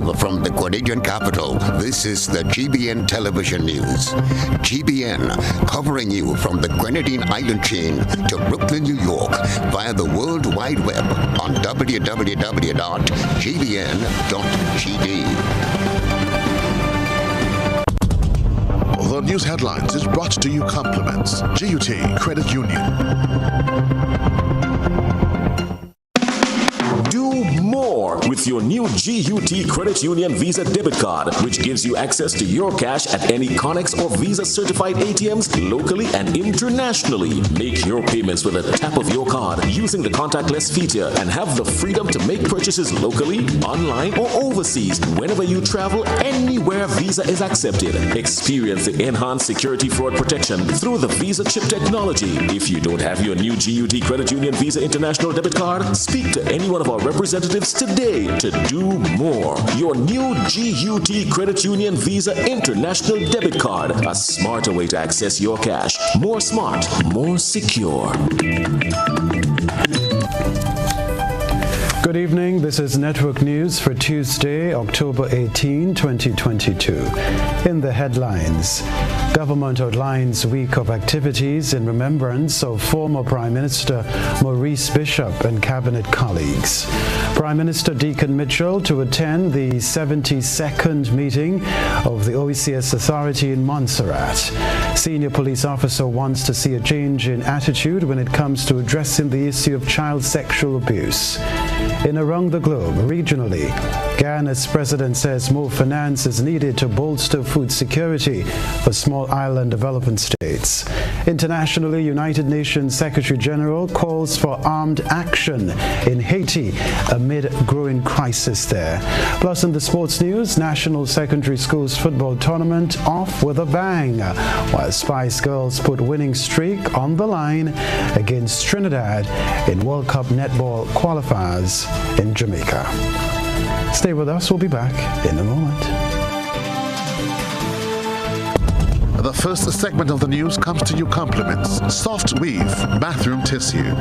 Live from the Canadian capital, this is the GBN television news. GBN, covering you from the Grenadine Island chain to Brooklyn, New York, via the World Wide Web on www.gbn.gd. The news headlines is brought to you compliments GUT Credit Union. With your new GUT Credit Union Visa debit card, which gives you access to your cash at any Connex or Visa certified ATMs locally and internationally. Make your payments with a tap of your card using the contactless feature and have the freedom to make purchases locally, online, or overseas whenever you travel anywhere Visa is accepted. Experience the enhanced security fraud protection through the Visa chip technology. If you don't have your new GUT Credit Union Visa International debit card, speak to any one of our representatives today to do more. Your new GUT Credit Union Visa International Debit Card. A smarter way to access your cash. More smart, more secure. Good evening. This is Network News for Tuesday, October 18, 2022. In the headlines, government outlines week of activities in remembrance of former Prime Minister Maurice Bishop and cabinet colleagues. Prime Minister Deacon Mitchell to attend the 72nd meeting of the OECS Authority in Montserrat. Senior police officer wants to see a change in attitude when it comes to addressing the issue of child sexual abuse. In around the globe, regionally, Ghana's president says more finance is needed to bolster food security for small island developing states. Internationally, United Nations Secretary General calls for armed action in Haiti amid growing crisis there. Plus, in the sports news, National Secondary Schools football tournament off with a bang, while Spice Girls put winning streak on the line against Trinidad in World Cup netball qualifiers in Jamaica. Stay with us, we'll be back in a moment. The first segment of the news comes to you compliments Soft Weave Bathroom Tissue.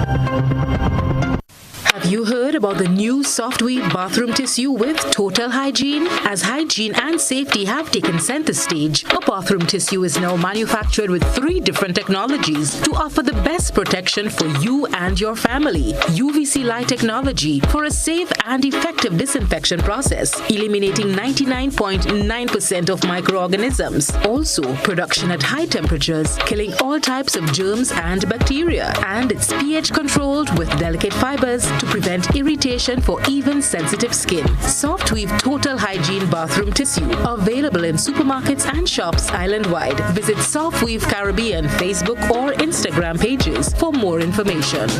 Have you heard about the new Soft Weave bathroom tissue with total hygiene? As hygiene and safety have taken center stage, a bathroom tissue is now manufactured with 3 different technologies to offer the best protection for you and your family. UVC light technology for a safe and effective disinfection process, eliminating 99.9% of microorganisms. Also, production at high temperatures, killing all types of germs and bacteria. And it's pH controlled with delicate fibers to prevent irritation for even sensitive skin. Soft Weave Total Hygiene Bathroom Tissue. Available in supermarkets and shops island-wide. Visit Soft Weave Caribbean Facebook or Instagram pages for more information.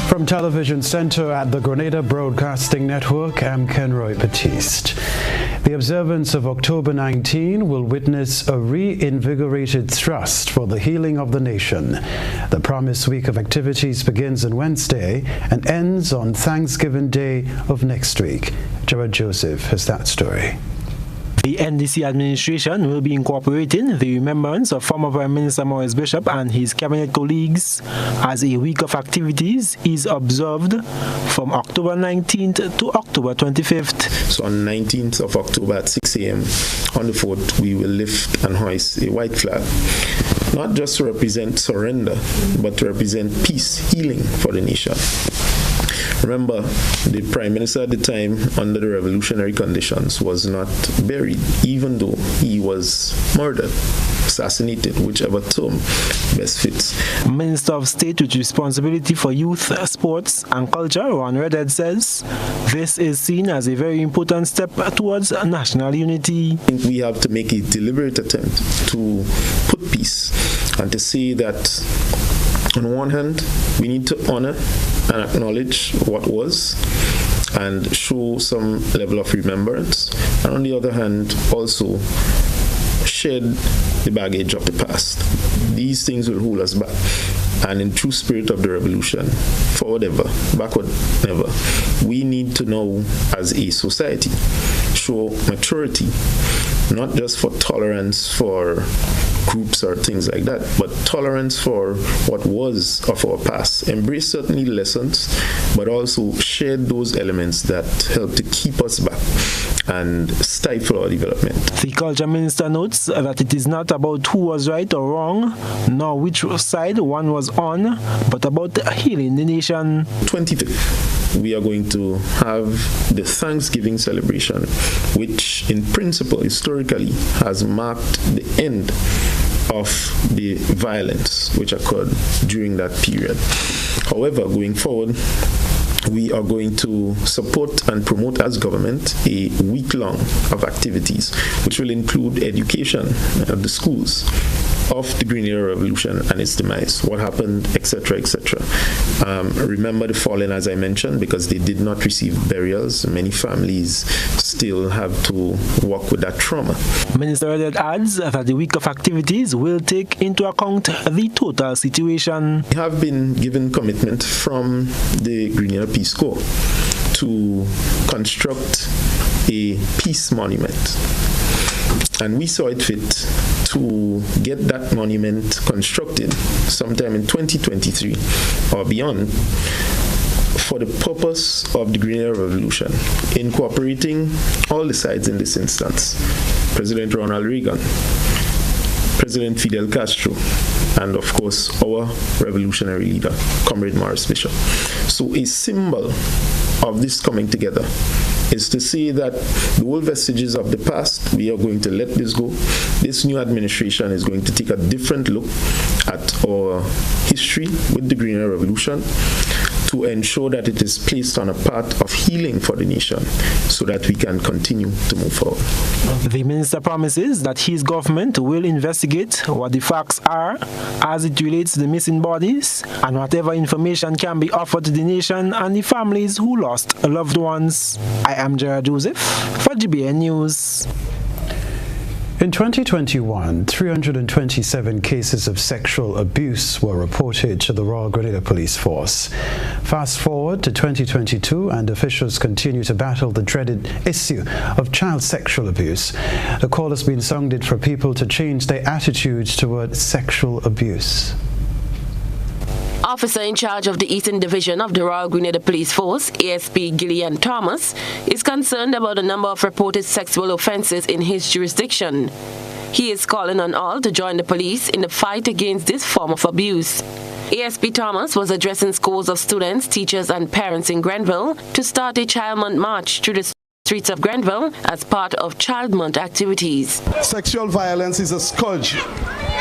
From Television Center at the Grenada Broadcasting Network, I'm Kenroy, Baptiste. The observance of October 19 will witness a reinvigorated thrust for the healing of the nation. The promised week of activities begins on Wednesday and ends on Thanksgiving Day of next week. Jared Joseph has that story. The NDC administration will be incorporating the remembrance of former Prime Minister Maurice Bishop and his cabinet colleagues as a week of activities is observed from October 19th to October 25th. So on 19th of October at 6 a.m. on the fort, we will lift and hoist a white flag, not just to represent surrender, but to represent peace, healing for the nation. Remember, the Prime Minister at the time, under the revolutionary conditions, was not buried, even though he was murdered, assassinated, whichever term best fits. Minister of State with responsibility for youth, sports and culture, Ron Redhead, says this is seen as a very important step towards national unity. I think we have to make a deliberate attempt to put peace and to say that on one hand, we need to honor and acknowledge what was and show some level of remembrance, and on the other hand, also shed the baggage of the past. These things will hold us back, and in true spirit of the revolution, forward ever, backward never, we need to now, as a society, show maturity, not just for tolerance for groups or things like that, but tolerance for what was of our past. Embrace certainly lessons, but also share those elements that help to keep us back and stifle our development. The Culture Minister notes that it is not about who was right or wrong, nor which side one was on, but about healing the nation. 25th, we are going to have the Thanksgiving celebration, which in principle, historically, has marked the end of the violence which occurred during that period. However, going forward, we are going to support and promote as government a week-long of activities, which will include education at the schools of the Green Era Revolution and its demise, what happened, etc., etc. Remember the fallen, as I mentioned, because they did not receive burials. Many families still have to walk with that trauma. Minister Elliott adds that the week of activities will take into account the total situation. We have been given commitment from the Green Era Peace Corps to construct a peace monument. And we saw it fit to get that monument constructed sometime in 2023 or beyond for the purpose of the Green Era Revolution, incorporating all the sides in this instance: President Ronald Reagan, President Fidel Castro, and of course our revolutionary leader, Comrade Morris Bishop. So a symbol of this coming together is to say that the old vestiges of the past, we are going to let this go. This new administration is going to take a different look at our history with the Green Era Revolution to ensure that it is placed on a path of healing for the nation so that we can continue to move forward. The minister promises that his government will investigate what the facts are as it relates to the missing bodies and whatever information can be offered to the nation and the families who lost loved ones. I am Gerard Joseph for GBN News. In 2021, 327 cases of sexual abuse were reported to the Royal Grenadier Police Force. Fast forward to 2022, and officials continue to battle the dreaded issue of child sexual abuse. The call has been sounded for people to change their attitudes toward sexual abuse. Officer in charge of the Eastern Division of the Royal Grenadier Police Force, ASP Gillian Thomas, is concerned about the number of reported sexual offences in his jurisdiction. He is calling on all to join the police in the fight against this form of abuse. ASP Thomas was addressing scores of students, teachers and parents in Grenville to start a Child Month march through the streets of Grenville as part of Child Month activities. Sexual violence is a scourge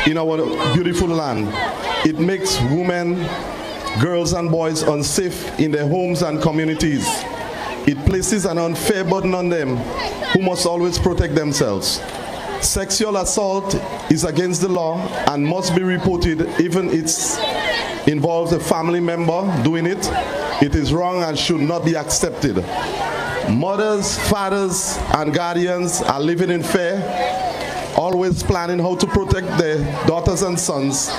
in our beautiful land. It makes women, girls and boys unsafe in their homes and communities. It places an unfair burden on them who must always protect themselves. Sexual assault is against the law and must be reported even if it involves a family member doing it. It is wrong and should not be accepted. Mothers, fathers, and guardians are living in fear, always planning how to protect their daughters and sons,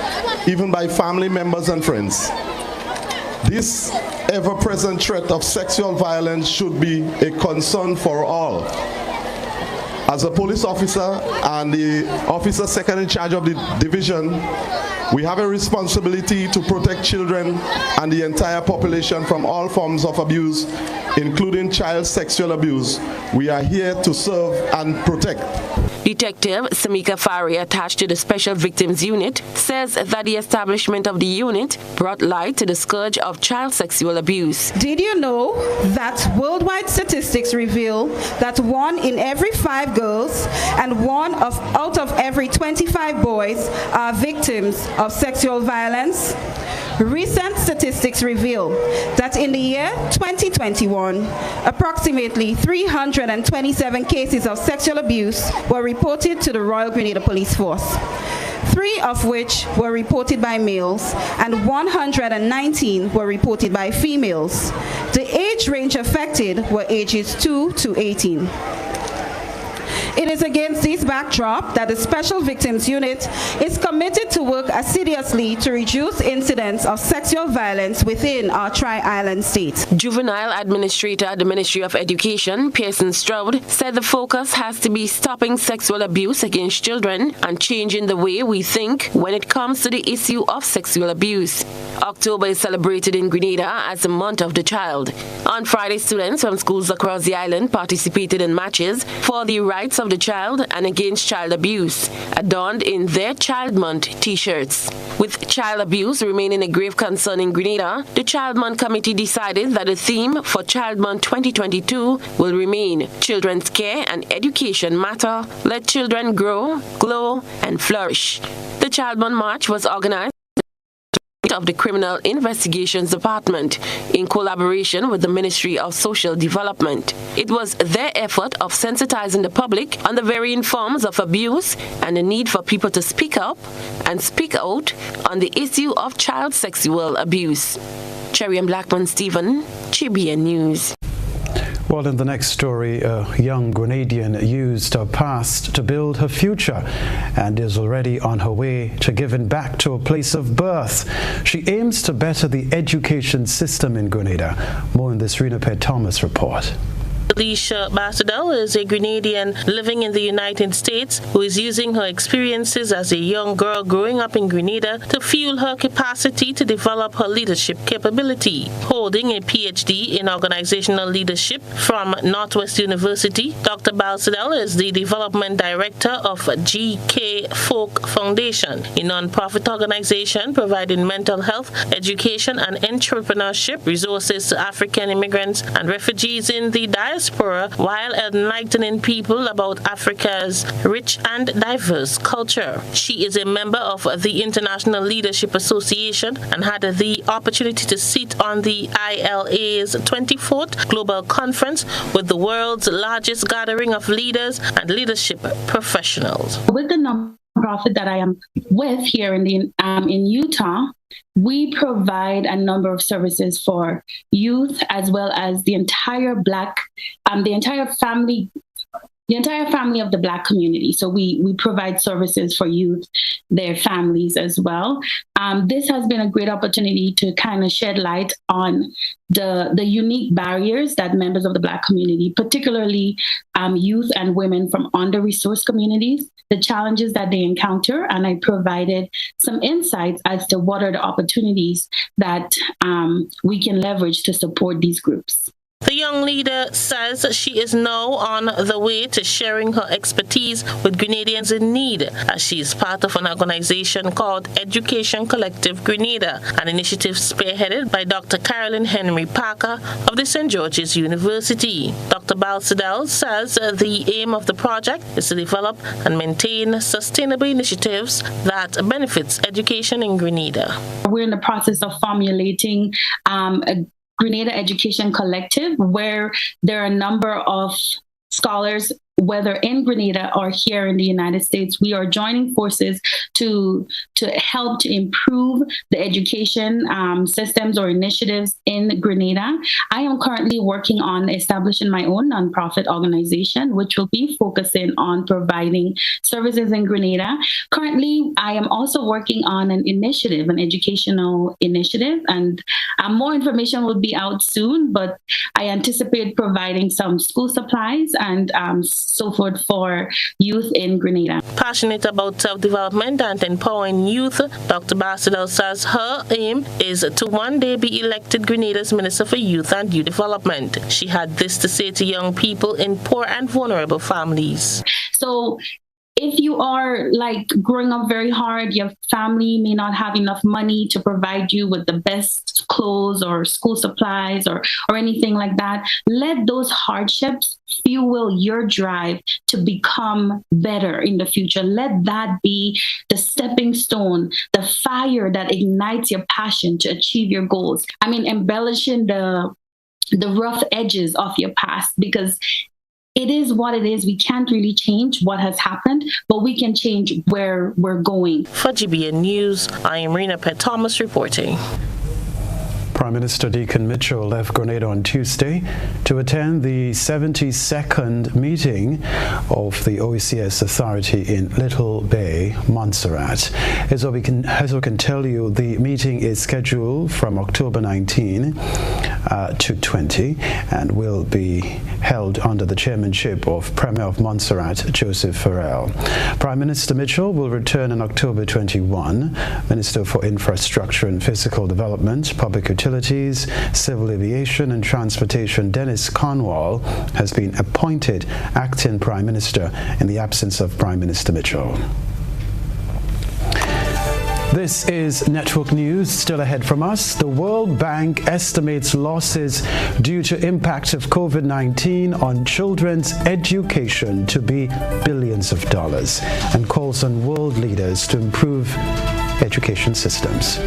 even by family members and friends. This ever-present threat of sexual violence should be a concern for all. As a police officer and the officer second in charge of the division, we have a responsibility to protect children and the entire population from all forms of abuse, including child sexual abuse. We are here to serve and protect. Detective Samika Fari, attached to the Special Victims Unit, says that the establishment of the unit brought light to the scourge of child sexual abuse. Did you know that worldwide statistics reveal that 1 in every 5 girls and 1 out of every 25 boys are victims of sexual violence? Recent statistics reveal that in the year 2021, approximately 327 cases of sexual abuse were reported to the Royal Grenadier Police Force, 3 of which were reported by males and 119 were reported by females. The age range affected were ages 2 to 18. It is against this backdrop that the Special Victims Unit is committed to work assiduously to reduce incidents of sexual violence within our Tri-Island state. Juvenile Administrator at the Ministry of Education, Pearson Stroud, said the focus has to be stopping sexual abuse against children and changing the way we think when it comes to the issue of sexual abuse. October is celebrated in Grenada as the month of the child. On Friday, students from schools across the island participated in matches for the rights of the child and against child abuse, adorned in their Child Month t-shirts. With child abuse remaining a grave concern in Grenada, the Child Month Committee decided that the theme for Child Month 2022 will remain Children's Care and Education Matter. Let children grow, glow, and flourish. The Child Month March was organized of the Criminal Investigations Department in collaboration with the Ministry of Social Development. It was their effort of sensitizing the public on the varying forms of abuse and the need for people to speak up and speak out on the issue of child sexual abuse. Cherry and Blackman Stephen, GBN News. Well, in the next story, a young Grenadian used her past to build her future and is already on her way to giving back to a place of birth. She aims to better the education system in Grenada. More in this Rena Pet Thomas report. Alicia Bastadel is a Grenadian living in the United States who is using her experiences as a young girl growing up in Grenada to fuel her capacity to develop her leadership capability. Holding a PhD in organizational leadership from Northwest University, Dr. Bastadel is the development director of GK Folk Foundation, a non-profit organization providing mental health, education, and entrepreneurship resources to African immigrants and refugees in the diaspora, while enlightening people about Africa's rich and diverse culture. She is a member of the International Leadership Association and had the opportunity to sit on the ILA's 24th Global Conference with the world's largest gathering of leaders and leadership professionals. With the nonprofit that I am with here in Utah, we provide a number of services for youth as well as the entire family of the Black community. So we provide services for youth, their families as well. This has been a great opportunity to kind of shed light on the unique barriers that members of the Black community, particularly youth and women from under-resourced communities, the challenges that they encounter, and I provided some insights as to what are the opportunities that we can leverage to support these groups. The young leader says she is now on the way to sharing her expertise with Grenadians in need, as she is part of an organization called Education Collective Grenada, an initiative spearheaded by Dr. Carolyn Henry Parker of the St. George's University. Dr. Balsadel says the aim of the project is to develop and maintain sustainable initiatives that benefits education in Grenada. We're in the process of formulating a Grenada Education Collective, where there are a number of scholars, whether in Grenada or here in the United States. We are joining forces to help to improve the education systems or initiatives in Grenada. I am currently working on establishing my own nonprofit organization, which will be focusing on providing services in Grenada. Currently, I am also working on an initiative, an educational initiative, and more information will be out soon, but I anticipate providing some school supplies and so forth for youth in Grenada. Passionate about self-development and empowering youth, Dr. Bastadel says her aim is to one day be elected Grenada's Minister for Youth and Youth Development. She had this to say to young people in poor and vulnerable families. So if you are like growing up very hard, your family may not have enough money to provide you with the best clothes or school supplies or anything like that, let those hardships fuel your drive to become better in the future. Let that be the stepping stone, the fire that ignites your passion to achieve your goals. I mean, embellishing the rough edges of your past, because it is what it is. We can't really change what has happened, but we can change where we're going. For GBN News, I am Rena Pet Thomas reporting. Prime Minister Deacon Mitchell left Grenada on Tuesday to attend the 72nd meeting of the OECS Authority in Little Bay, Montserrat. As we can tell you, the meeting is scheduled from October 19 to 20 and will be held under the chairmanship of Premier of Montserrat, Joseph Farrell. Prime Minister Mitchell will return on October 21. Minister for Infrastructure and Physical Development, Public Utilities, Civil Aviation and Transportation, Dennis Cornwall, has been appointed acting Prime Minister in the absence of Prime Minister Mitchell. This is Network News. Still ahead from us, the World Bank estimates losses due to impact of COVID-19 on children's education to be billions of dollars and calls on world leaders to improve education systems.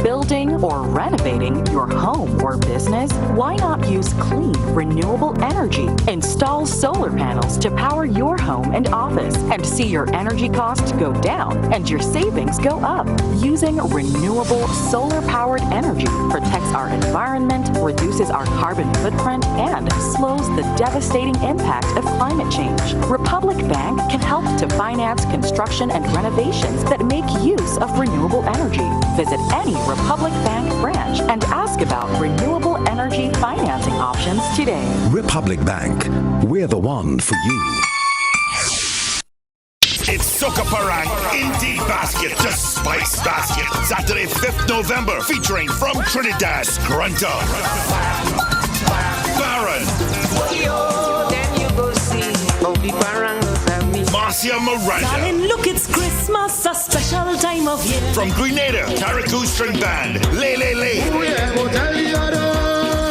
Building or renovating your home or business? Why not use clean, renewable energy? Install solar panels to power your home and office and see your energy costs go down and your savings go up. Using renewable solar-powered energy protects our environment, reduces our carbon footprint, and slows the devastating impact of climate change. Republic Bank can help to finance construction and renovations that make use of renewable energy. Visit any Republic Bank branch and ask about renewable energy financing options today. Republic Bank, we're the one for you. It's Soca Parang Indie Basket, the Spice Basket. Saturday, 5th November, featuring from Trinidad, Grunter, Baron, then you go see Bobby Parang. Marcia Miranda. Darling, look, it's Christmas, a special time of year. From Grenada, Carriacou String Band, Lay.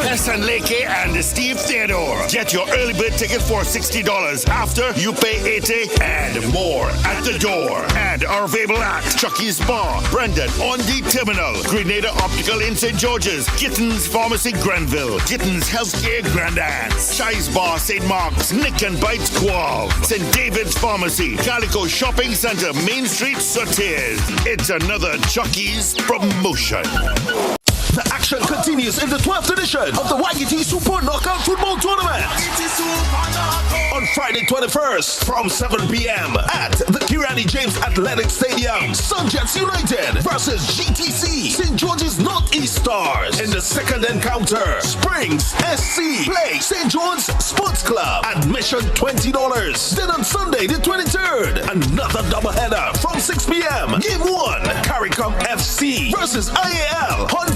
Hassan Leke and Steve Theodore. Get your early bird ticket for $60. After, you pay $80 and more at the door. And are available at Chucky's Bar, Brendan on the Terminal, Grenada Optical in St. George's, Gittins Pharmacy Granville, Gittins Healthcare Grand Anse, Shi's Bar St. Mark's, Nick and Bites Quav, St. David's Pharmacy, Calico Shopping Center, Main Street, Sotiers. It's another Chucky's promotion. The action continues in the 12th edition of the YGT Super Knockout Football Tournament. On Friday 21st from 7 p.m. at the Kirani James Athletic Stadium, Sunjets United versus GTC, St. George's Northeast Stars. In the second encounter, Springs SC play St. John's Sports Club. Admission $20. Then on Sunday the 23rd, another doubleheader from 6 p.m. Game 1, CARICOM FC versus IAL Honved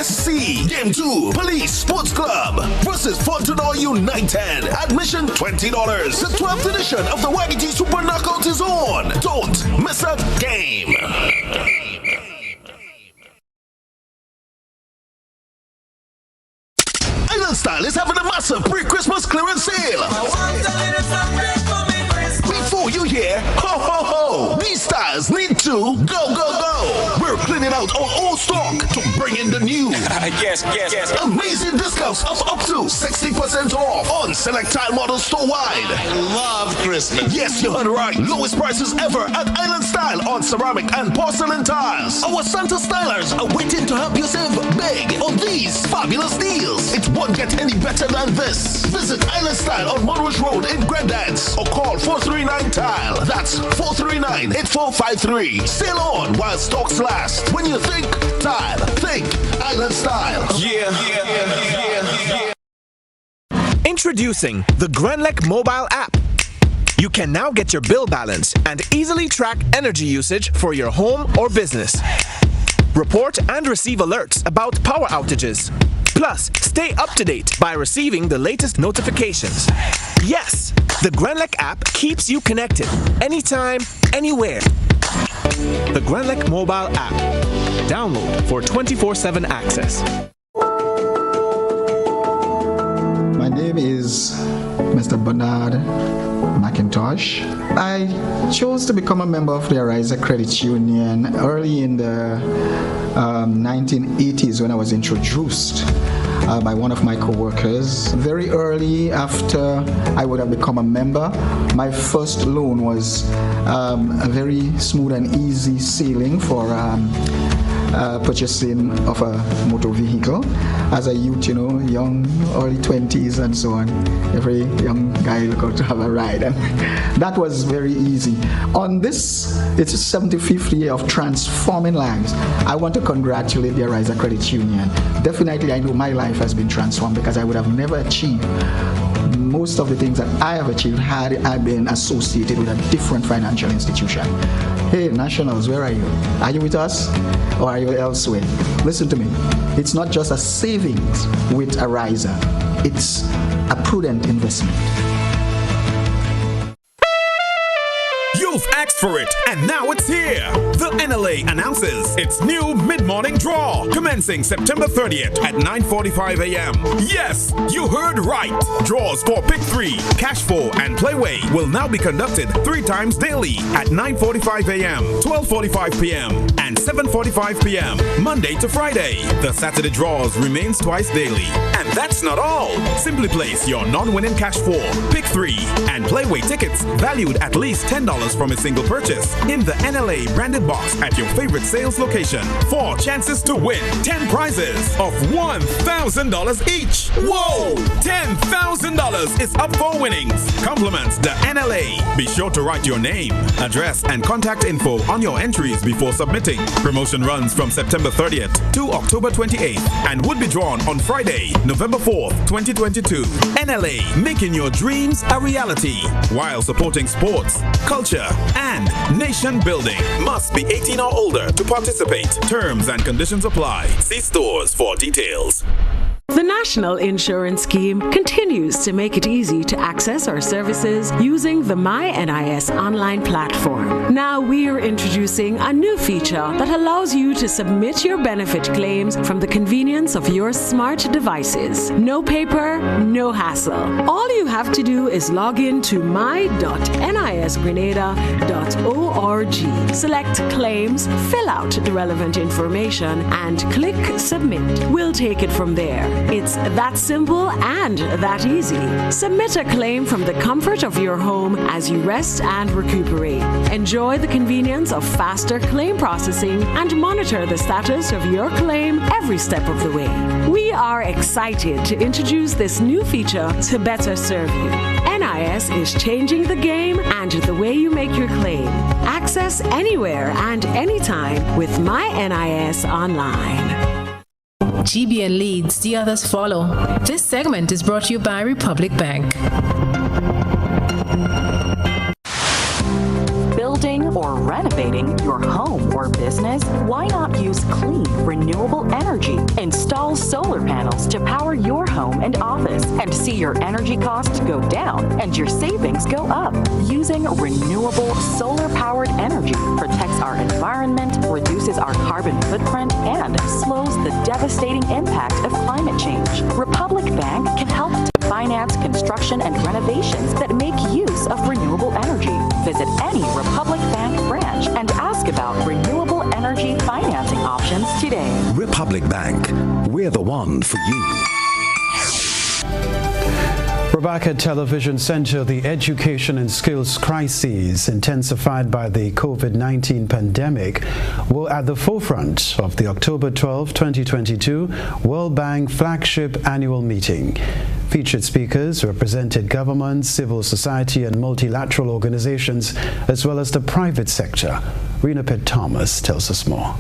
SC. Game 2, Police Sports Club versus Fontenoy United. Admission $20. The 12th edition of the YGT Super Knockout is on. Don't miss a game. Island Style is having a massive pre-Christmas clearance sale. Before you hear, ho, ho, ho, these styles need to go. We're cleaning out our old stock to bring in the new. Yes. Amazing discounts of up to 60% off on select tile models store-wide. I love Christmas. Yes, you heard right. Lowest prices ever at Island Style on ceramic and porcelain tiles. Our Santa stylers are waiting to help you save big on these fabulous deals. It won't get any better than this. Visit Island Style on Monroe Road in Grandance or call 439-TILE. That's 439-8453. Sail on while stocks last. When you think tile, think Island Style. Yeah. Introducing the Grenlec mobile app. You can now get your bill balance and easily track energy usage for your home or business. Report and receive alerts about power outages. Plus, stay up to date by receiving the latest notifications. Yes, the Grenlec app keeps you connected anytime, anywhere. The Grenlec mobile app. Download for 24/7 access. My name is Mr. Bernard McIntosh. I chose to become a member of the Ariza Credit Union early in the 1980s when I was introduced. by one of my co-workers. Very early after I would have become a member, my first loan was a very smooth and easy sailing for purchasing of a motor vehicle. As a youth, young, early 20s and so on, every young guy got to have a ride, and that was very easy. On this, it's 75th year of transforming lives. I want to congratulate the Arise Credit Union. Definitely, I know my life has been transformed because I would have never achieved most of the things that I have achieved had I been associated with a different financial institution. Hey, Nationals, where are you? Are you with us or are you elsewhere? Listen to me. It's not just a savings with a riser. It's a prudent investment. You've asked for it, and now it's here. The NLA announces its new mid-morning draw, commencing September 30th at 9:45 a.m. Yes, you heard right. Draws for Pick 3, Cash 4, and Playway will now be conducted 3 times daily at 9:45 a.m., 12:45 p.m., and 7:45 p.m., Monday to Friday. The Saturday draws remains twice daily. And that's not all. Simply place your non-winning Cash 4, Pick 3, and Playway tickets valued at least $10 from a single purchase in the NLA branded box at your favorite sales location for chances to win 10 prizes of $1,000 each. Whoa! $10,000 is up for winnings. Compliments the NLA. Be sure to write your name, address, and contact info on your entries before submitting. Promotion runs from September 30th to October 28th and would be drawn on Friday, November 4th, 2022. NLA, making your dreams a reality while supporting sports, culture, and nation building. Must be 18 or older to participate. Terms and conditions apply. See stores for details. The National Insurance Scheme continues to make it easy to access our services using the MyNIS online platform. Now we're introducing a new feature that allows you to submit your benefit claims from the convenience of your smart devices. No paper, no hassle. All you have to do is log in to my.nisgrenada.org, select claims, fill out the relevant information, and click submit. We'll take it from there. It's that simple and that easy. Submit a claim from the comfort of your home as you rest and recuperate. Enjoy the convenience of faster claim processing and monitor the status of your claim every step of the way. We are excited to introduce this new feature to better serve you. NIS is changing the game and the way you make your claim. Access anywhere and anytime with MyNIS Online. GBN leads, the others follow. This segment is brought to you by Republic Bank. Building or renovating your home or business? Why not use clean, renewable energy? Install solar panels to power your home and office and see your energy costs go down and your savings go up. Using renewable solar-powered energy protects our environment, reduces our carbon footprint, and slows the devastating impact of climate change. Republic Bank can help to finance construction and renovations that make use of renewable energy. Visit any Republic Bank branch and ask about renewable energy financing options today. Republic Bank, we're the one for you. Rebecca Television Center, the education and skills crises intensified by the COVID-19 pandemic were at the forefront of the October 12, 2022 World Bank flagship annual meeting. Featured speakers represented government, civil society, and multilateral organizations, as well as the private sector. Rena Pitt Thomas tells us more.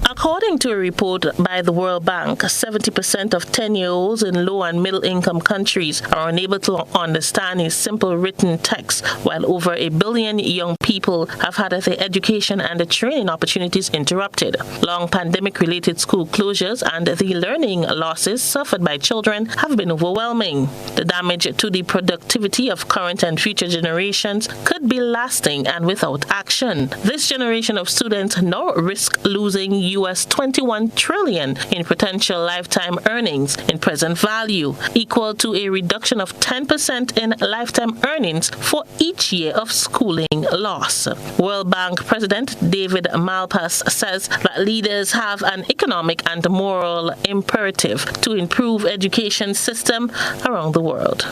According to a report by the World Bank, 70% of 10-year-olds in low and middle-income countries are unable to understand a simple written text, while over 1 billion young people have had their education and the training opportunities interrupted. Long pandemic-related school closures and the learning losses suffered by children have been overwhelming. The damage to the productivity of current and future generations could be lasting and without action. This generation of students now risk losing U.S. US $21 trillion in potential lifetime earnings in present value, equal to a reduction of 10% in lifetime earnings for each year of schooling loss. World Bank President David Malpass says that leaders have an economic and moral imperative to improve education system around the world.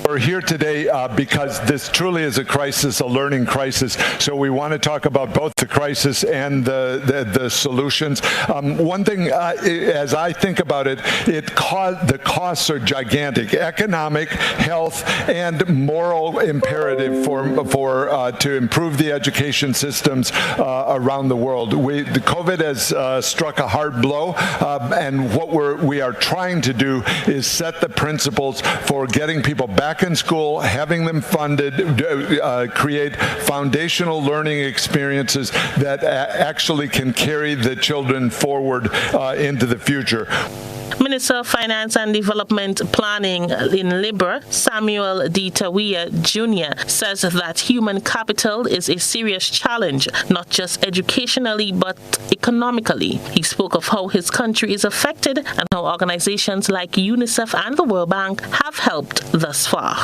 We're here today because this truly is a crisis, a learning crisis. So we want to talk about both the crisis and the solutions. One thing, as I think about it, the costs are gigantic. Economic, health, and moral imperative to improve the education systems around the world. The COVID has struck a hard blow, and what we are trying to do is set the principles for getting people back in school, having them funded, create foundational learning experiences that actually can carry the children forward into the future. Minister of Finance and Development Planning in Libra, Samuel D. Tawia Jr., says that human capital is a serious challenge, not just educationally, but economically. He spoke of how his country is affected and how organizations like UNICEF and the World Bank have helped thus far.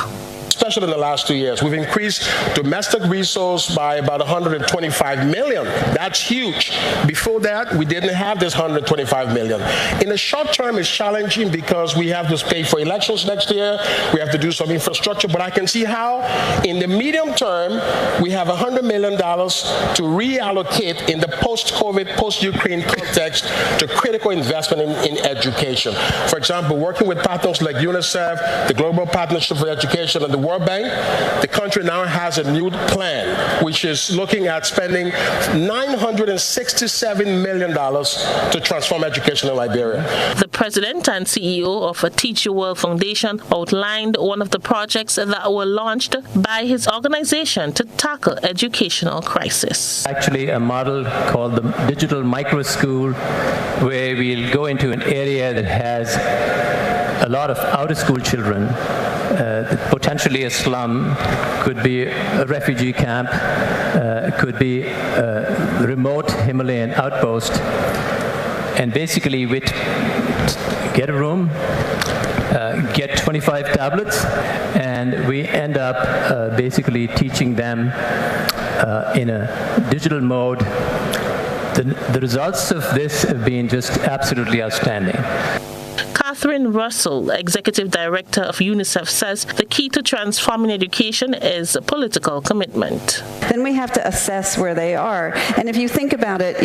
Especially in the last 2 years, we've increased domestic resource by about 125 million. That's huge. Before that, we didn't have this 125 million. In the short term, it's challenging because we have to pay for elections next year. We have to do some infrastructure, but I can see how in the medium term, we have $100 million to reallocate in the post-COVID, post-Ukraine context to critical investment in education. For example, working with partners like UNICEF, the Global Partnership for Education, and the World Bank, the country now has a new plan, which is looking at spending $967 million to transform education in Liberia. The president and CEO of a Teach Your World Foundation outlined one of the projects that were launched by his organization to tackle educational crisis. Actually, a model called the Digital Micro School, where we'll go into an area that has a lot of out-of-school children, potentially a slum, could be a refugee camp, could be a remote Himalayan outpost, and basically we'd get a room, get 25 tablets, and we end up basically teaching them in a digital mode. The results of this have been just absolutely outstanding. Catherine Russell, Executive Director of UNICEF, says the key to transforming education is political commitment. Then we have to assess where they are. And if you think about it,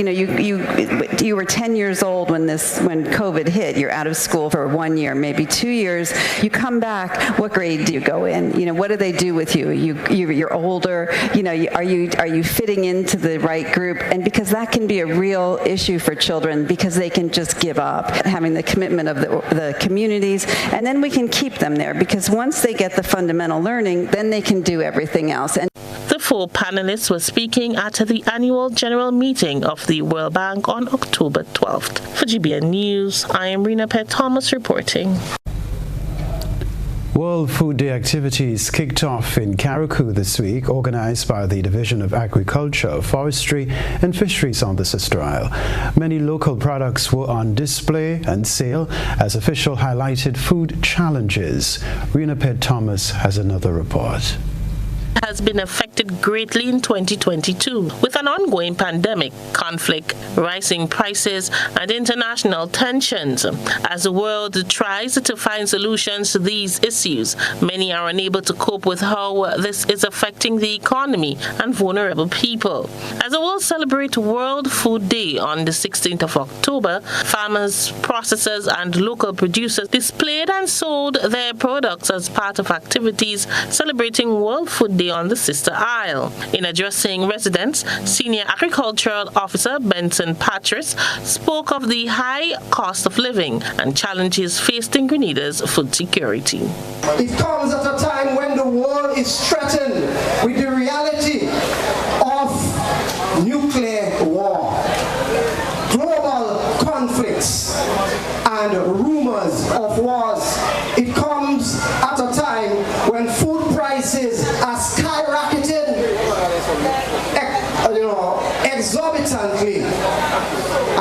you were 10 years old when COVID hit. You're out of school for 1 year, maybe 2 years. You come back. What grade do you go in? What do they do with you? You're older. Are you fitting into the right group? And because that can be a real issue for children, because they can just give up. Having the commitment of the communities, and then we can keep them there, because once they get the fundamental learning, then they can do everything else. And the four panelists were speaking at the annual general meeting of the World Bank on October 12th. For GBN News, I am Rena Pett Thomas reporting. World Food Day activities kicked off in Karakou this week, organized by the Division of Agriculture, Forestry and Fisheries on the Sister Isle. Many local products were on display and sale as official highlighted food challenges. Rena Pett Thomas has another report. Has been affected greatly in 2022 with an ongoing pandemic, conflict, rising prices, and international tensions. As the world tries to find solutions to these issues, many are unable to cope with how this is affecting the economy and vulnerable people. As the world celebrates World Food Day on the 16th of October, farmers, processors, and local producers displayed and sold their products as part of activities celebrating World Food Day on the Sister Isle. In addressing residents, Senior Agricultural Officer Benson Patris spoke of the high cost of living and challenges faced in Grenada's food security. It comes at a time when the world is threatened with the reality of nuclear war, global conflicts, and rumors of wars. It comes at a time when food prices are skyrocketed, exorbitantly.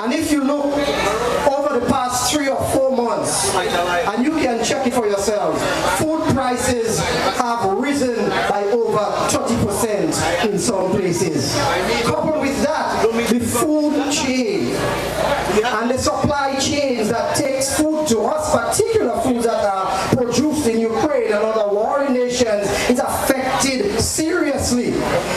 And if you reality for yourselves. Food prices have risen by over 30% in some places. Coupled with that, the food chain and the supply chains that takes food to us, particular foods that are produced in Ukraine and other warring nations, is affected seriously.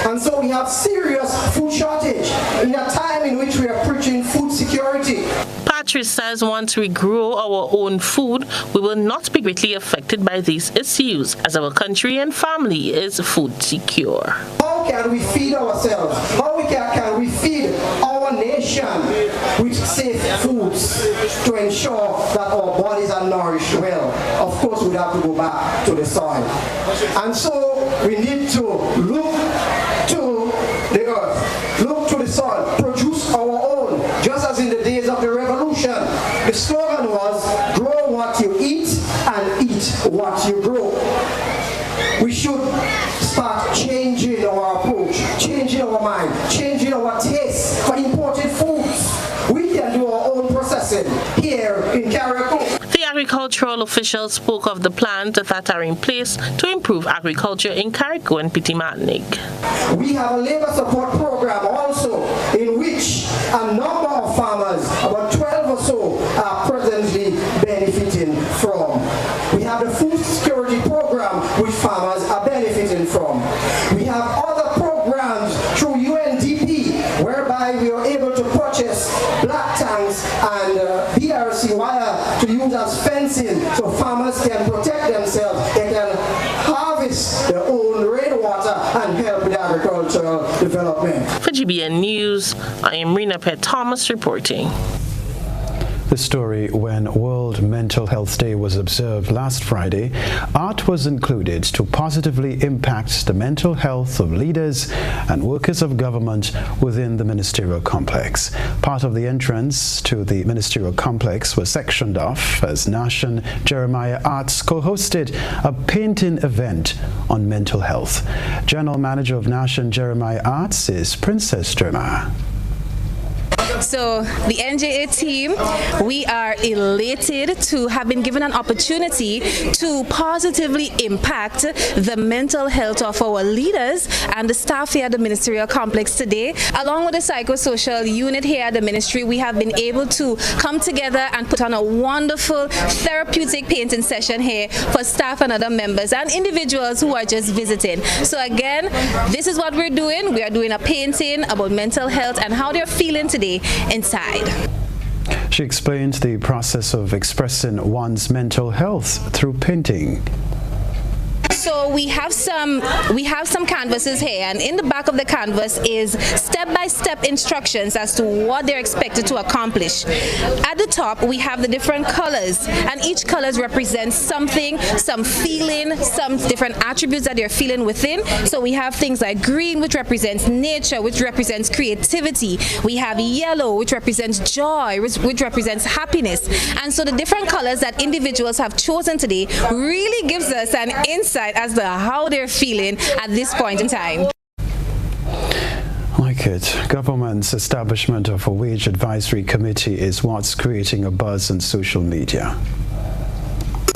And so we have serious food shortage in a time in which we are preaching food security. Patrice says once we grow our own food, we will not be greatly affected by these issues, as our country and family is food secure. How can we feed ourselves? How can we feed our nation with safe foods to ensure that our bodies are nourished well? Of course, we'd have to go back to the soil. And so we need to look to the earth, look to the soil, produce our own, just as in the days of the revolution. The slogan was, grow what you eat and eat what you grow. We should start changing our approach, changing our mind, changing our taste for imported foods. We can do our own processing here in Carriacou. The agricultural officials spoke of the plans that are in place to improve agriculture in Carriacou and Petit Martinique. We have a labor support program also in which a number of farmers, about 12 or so, are presently benefiting from. We have the food security program which farmers are benefiting from. We have other programs through UNDP whereby we are able to purchase black tanks and BRC wire to use as fencing so farmers can protect themselves. They can harvest their own rainwater and help with agricultural development. For GBN News, I am Rena Pett Thomas reporting. The story: when World Mental Health Day was observed last Friday, art was included to positively impact the mental health of leaders and workers of government within the ministerial complex. Part of the entrance to the ministerial complex was sectioned off as Nashan Jeremiah Arts co-hosted a painting event on mental health. General Manager of Nashan Jeremiah Arts is Princess Jeremiah. So the NJA team, we are elated to have been given an opportunity to positively impact the mental health of our leaders and the staff here at the ministerial complex today. Along with the psychosocial unit here at the ministry, we have been able to come together and put on a wonderful therapeutic painting session here for staff and other members and individuals who are just visiting. So again, this is what we're doing. We are doing a painting about mental health and how they're feeling today inside. She explained the process of expressing one's mental health through painting. So we have some canvases here, and in the back of the canvas is step-by-step instructions as to what they're expected to accomplish. At the top we have the different colors, and each colors represents something, some feeling, some different attributes that they're feeling within. So we have things like green, which represents nature, which represents creativity. We have yellow, which represents joy, which represents happiness. And so the different colors that individuals have chosen today really gives us an insight as to how they're feeling at this point in time. Like it, government's establishment of a wage advisory committee is what's creating a buzz on social media.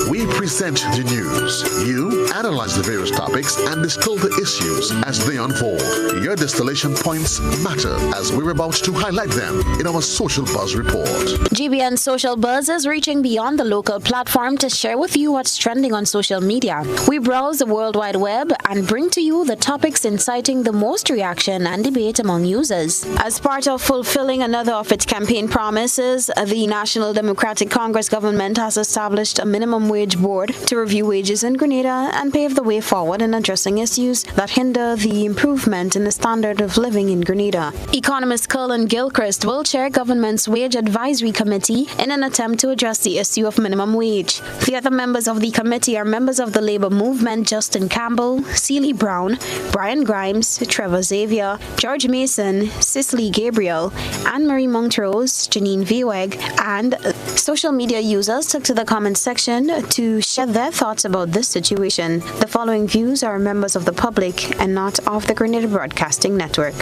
We present the news. You analyze the various topics and distill the issues as they unfold. Your distillation points matter as we're about to highlight them in our Social Buzz report. GBN Social Buzz is reaching beyond the local platform to share with you what's trending on social media. We browse the World Wide Web and bring to you the topics inciting the most reaction and debate among users. As part of fulfilling another of its campaign promises, the National Democratic Congress government has established a minimum wage board to review wages in Grenada and pave the way forward in addressing issues that hinder the improvement in the standard of living in Grenada. Economist Colin Gilchrist will chair government's wage advisory committee in an attempt to address the issue of minimum wage. The other members of the committee are members of the labor movement: Justin Campbell, Celie Brown, Brian Grimes, Trevor Xavier, George Mason, Cicely Gabriel, Anne-Marie Montrose, Janine Vieweg, and social media users took to the comment section to share their thoughts about this situation. The following views are members of the public and not of the Grenada Broadcasting Network.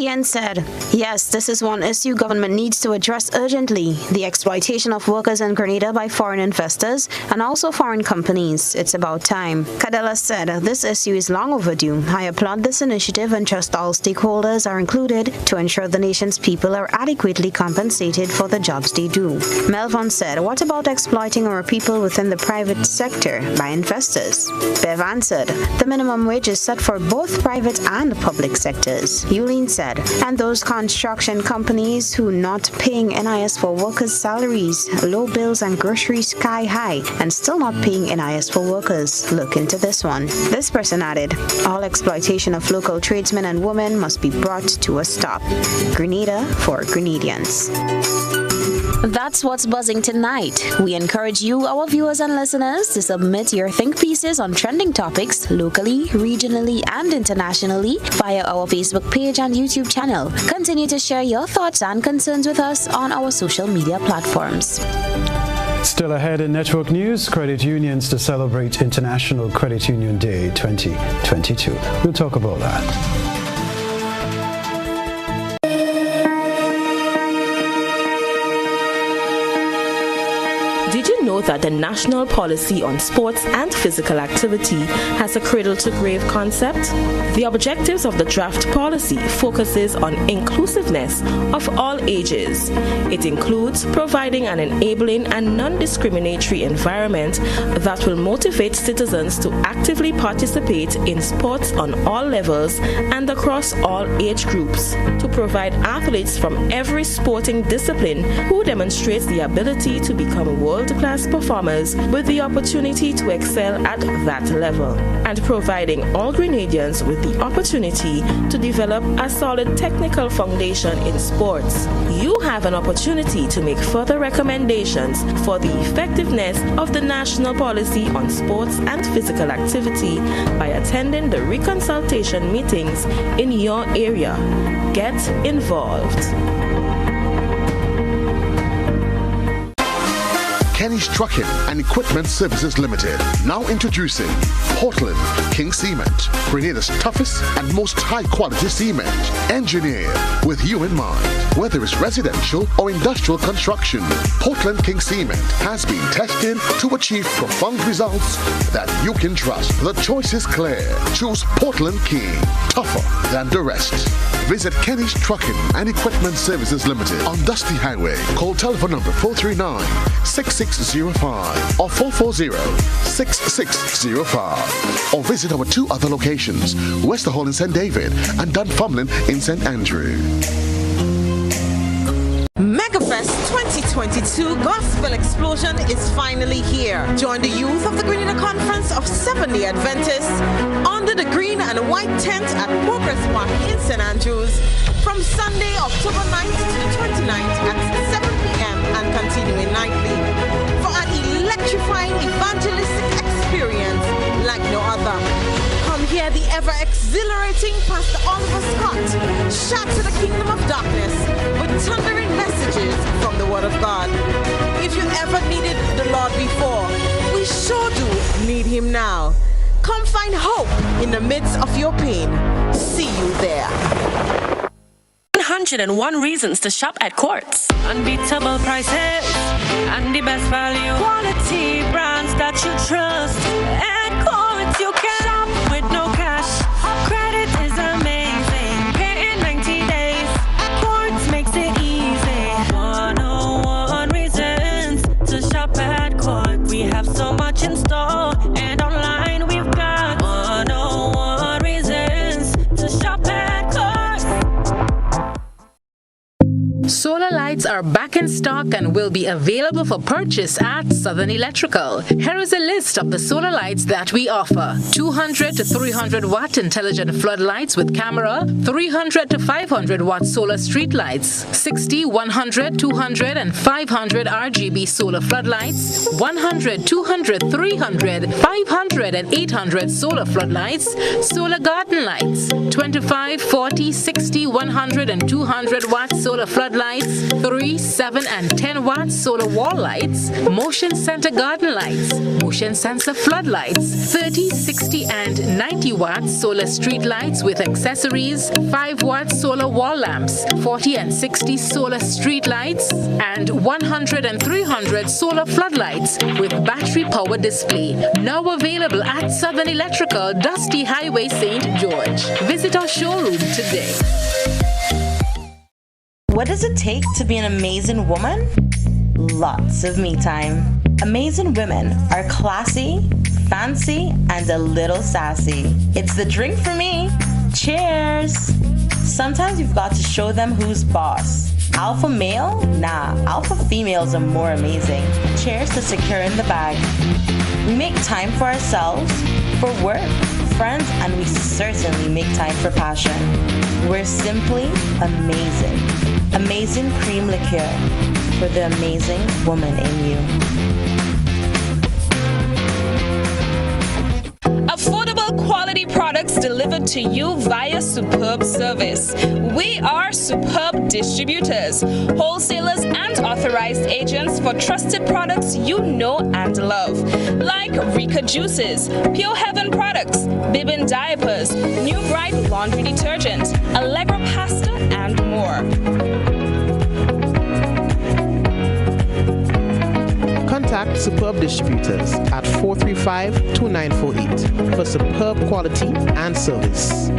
GBN said, yes, this is one issue government needs to address urgently, the exploitation of workers in Grenada by foreign investors and also foreign companies. It's about time. Cadella said, this issue is long overdue. I applaud this initiative and trust all stakeholders are included to ensure the nation's people are adequately compensated for the jobs they do. Melvon said, what about exploiting our people within the private sector by investors? Bev answered, the minimum wage is set for both private and public sectors. Yulene said, and those construction companies who not paying NIS for workers' salaries, low bills and groceries sky high, and still not paying NIS for workers. Look into this one. This person added, all exploitation of local tradesmen and women must be brought to a stop. Grenada for Grenadians. That's what's buzzing tonight. We encourage you, our viewers and listeners, to submit your think pieces on trending topics locally, regionally, and internationally via our Facebook page and YouTube channel. Continue to share your thoughts and concerns with us on our social media platforms. Still ahead in network news, credit unions to celebrate International Credit Union Day 2022. We'll talk about that. Did you know that the National Policy on Sports and Physical Activity has a cradle-to-grave concept? The objectives of the draft policy focuses on inclusiveness of all ages. It includes providing an enabling and non-discriminatory environment that will motivate citizens to actively participate in sports on all levels and across all age groups, to provide athletes from every sporting discipline who demonstrate the ability to become world-class performers with the opportunity to excel at that level, and providing all Grenadians with the opportunity to develop a solid technical foundation in sports. You have an opportunity to make further recommendations for the effectiveness of the National Policy on Sports and Physical Activity by attending the reconsultation meetings in your area. Get involved. Kenny's Trucking and Equipment Services Limited. Now introducing Portland King Cement, Grenada's toughest and most high-quality cement. Engineered with you in mind. Whether it's residential or industrial construction, Portland King Cement has been tested to achieve profound results that you can trust. The choice is clear. Choose Portland King. Tougher than the rest. Visit Kenny's Trucking and Equipment Services Limited on Dusty Highway. Call telephone number 439-6605 or 440-6605. Or visit our two other locations, Westerhall in St. David and Dunfermline in St. Andrew. MegaFest 2022 Gospel Explosion is finally here. Join the youth of the Grenada Conference of Seventh-day Adventists under the green and white tent at Progress Park in St. Andrews from Sunday, October 9th to the 29th at 7 p.m. and continuing nightly for an electrifying evangelistic experience like no other. Come hear the ever-exhilarating Pastor Oliver Scott shatter the kingdom of darkness with thundering messages from the Word of God. If you ever needed the Lord before, we sure do need Him now. Come find hope in the midst of your pain. See you there. 101 reasons to shop at Quartz. Unbeatable prices and the best value. Quality brands that you trust. At Quartz you can shop with no cash. Credit is amazing. Pay in 90 days. Quartz makes it easy. 101 reasons to shop at Quartz. We have so much in store and online we've got 101 reasons to shop at Quartz. Solar lights are back in stock and will be available for purchase at Southern Electrical. Here is a list of the solar lights that we offer. 200 to 300 watt intelligent floodlights with camera, 300 to 500 watt solar street lights, 60, 100, 200 and 500 RGB solar floodlights, 100, 200, 300, 500 and 800 solar floodlights, solar garden lights, 25, 40, 60, 100 and 200 watt solar floodlights, 3, 7, and 10 watt solar wall lights, motion center garden lights, motion sensor floodlights, 30, 60, and 90 watt solar street lights with accessories, 5 watt solar wall lamps, 40 and 60 solar street lights, and 100 and 300 solar floodlights with battery power display. Now available at Southern Electrical, Dusty Highway, St. George. Visit our showroom today. What does it take to be an amazing woman? Lots of me time. Amazing women are classy, fancy, and a little sassy. It's the drink for me. Cheers! Sometimes you've got to show them who's boss. Alpha male? Nah, alpha females are more amazing. Cheers to securing the bag. We make time for ourselves, for work, friends, and we certainly make time for passion. We're simply amazing. Amazing cream liqueur for the amazing woman in you. Affordable quality products delivered to you via Superb Service. We are Superb Distributors, wholesalers and authorized agents for trusted products you know and love, like Rika Juices, Pure Heaven products, Bibin diapers, New Bright laundry detergent, Allegra pasta, and more. Contact Superb Distributors at 435-2948 for superb quality and service.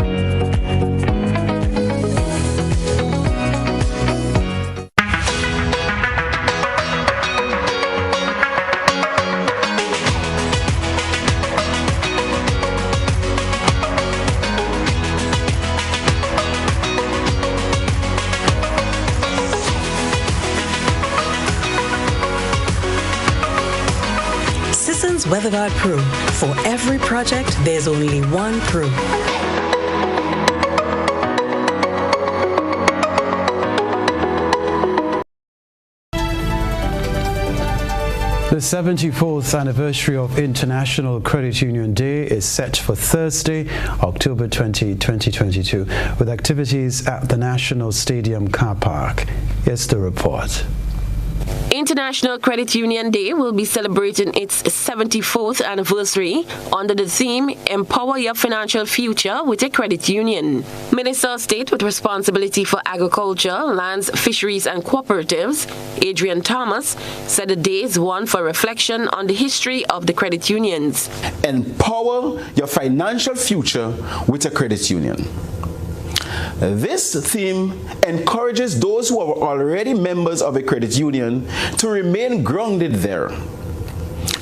WeatherGuard Pro. For every project, there's only one Pro. The 74th anniversary of International Credit Union Day is set for Thursday, October 20, 2022, with activities at the National Stadium car park. Here's the report. International Credit Union Day will be celebrating its 74th anniversary under the theme Empower Your Financial Future with a Credit Union. Minister of State with responsibility for agriculture, lands, fisheries and cooperatives, Adrian Thomas, said the day is one for reflection on the history of the credit unions. Empower your financial future with a credit union. This theme encourages those who are already members of a credit union to remain grounded there,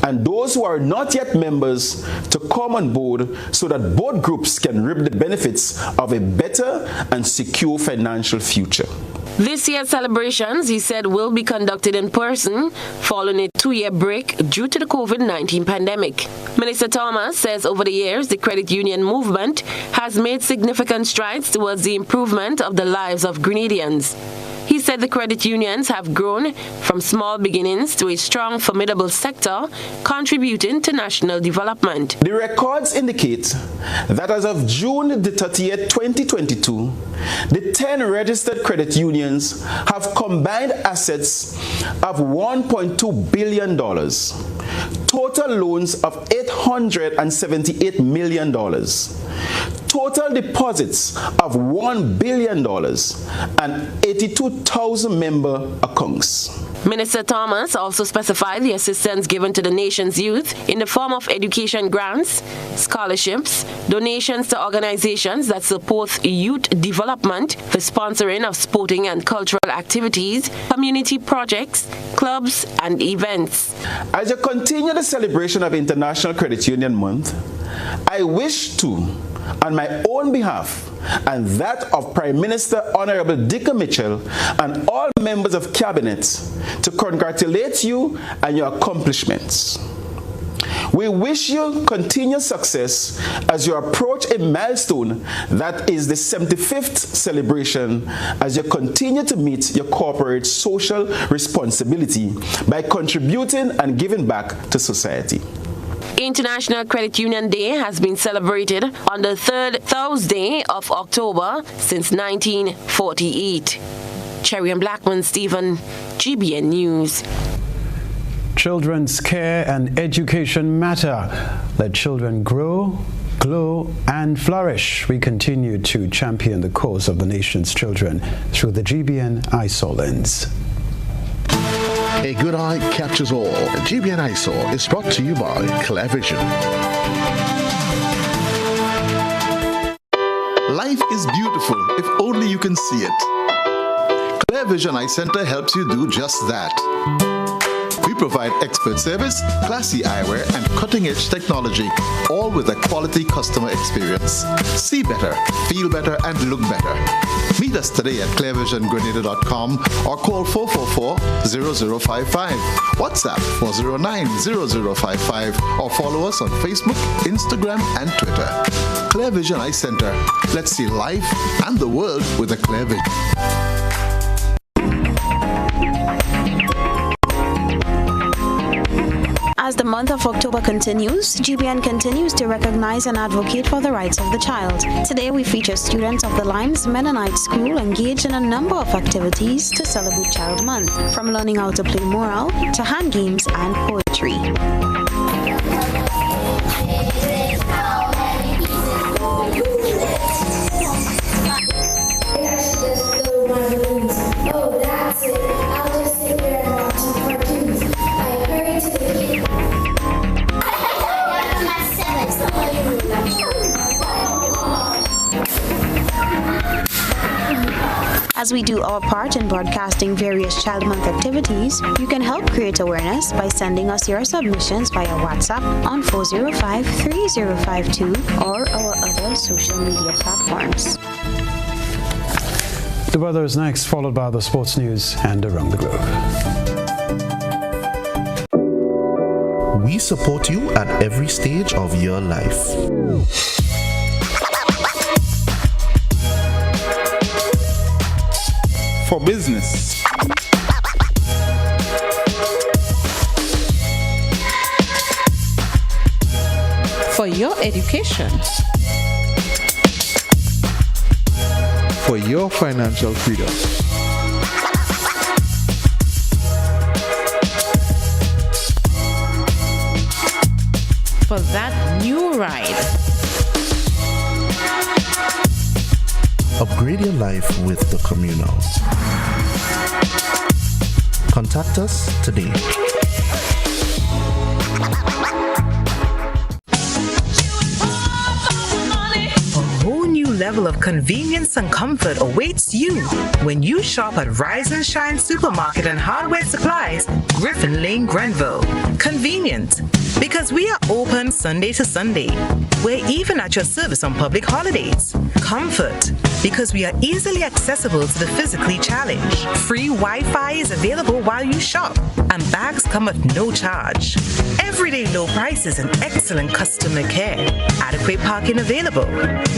and those who are not yet members to come on board so that both groups can reap the benefits of a better and secure financial future. This year's celebrations, he said, will be conducted in person following a 2-year break due to the COVID-19 pandemic. Minister Thomas says over the years, the credit union movement has made significant strides towards the improvement of the lives of Grenadians. He said the credit unions have grown from small beginnings to a strong, formidable sector, contributing to national development. The records indicate that as of June the 30th, 2022, the 10 registered credit unions have combined assets of $1.2 billion, total loans of $878 million, total deposits of $1 billion, and 82,000 member accounts. Minister Thomas also specified the assistance given to the nation's youth in the form of education grants, scholarships, donations to organizations that support youth development, the sponsoring of sporting and cultural activities, community projects, clubs, and events. As you continue the celebration of International Credit Union Month, I wish to, on my own behalf and that of Prime Minister Honorable Dicker Mitchell and all members of Cabinet, to congratulate you on your accomplishments. We wish you continued success as you approach a milestone that is the 75th celebration, as you continue to meet your corporate social responsibility by contributing and giving back to society. International Credit Union Day has been celebrated on the third Thursday of October since 1948. Cherry and Blackman Stephen, GBN News. Children's care and education matter. Let children grow, glow and flourish. We continue to champion the cause of the nation's children through the GBN Eyesore lens. A good eye captures all. GBN Eyesore is brought to you by Clear Vision. Life is beautiful if only you can see it. Clear Vision Eye Center helps you do just that. We provide expert service, classy eyewear, and cutting-edge technology, all with a quality customer experience. See better, feel better, and look better. Meet us today at clearvisiongrenada.com or call 444-0055, WhatsApp 409-0055, or follow us on Facebook, Instagram, and Twitter. Clear Vision Eye Center. Let's see life and the world with a clear vision. As the month of October continues, GBN continues to recognize and advocate for the rights of the child. Today we feature students of the Limes Mennonite School engaged in a number of activities to celebrate Child Month, from learning how to play morale to hand games and poetry. As we do our part in broadcasting various Child Month activities, you can help create awareness by sending us your submissions via WhatsApp on 405-3052 or our other social media platforms. The weather is next, followed by the sports news and around the globe. We support you at every stage of your life. For business, for your education, for your financial freedom, for that new ride. Upgrade your life with the Communal. Contact us today. A whole new level of convenience and comfort awaits you when you shop at Rise and Shine Supermarket and Hardware Supplies, Griffin Lane, Grenville. Convenient, because we are open Sunday to Sunday. We're even at your service on public holidays. Comfort, because we are easily accessible to the physically challenged. Free Wi-Fi is available while you shop, and bags come at no charge. Everyday low prices and excellent customer care. Adequate parking available.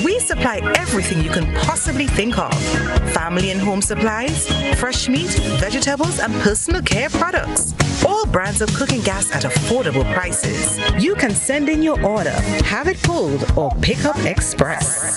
We supply everything you can possibly think of. Family and home supplies, fresh meat, vegetables, and personal care products. All brands of cooking gas at affordable prices. You can send in your order, have it pulled, or pick up express.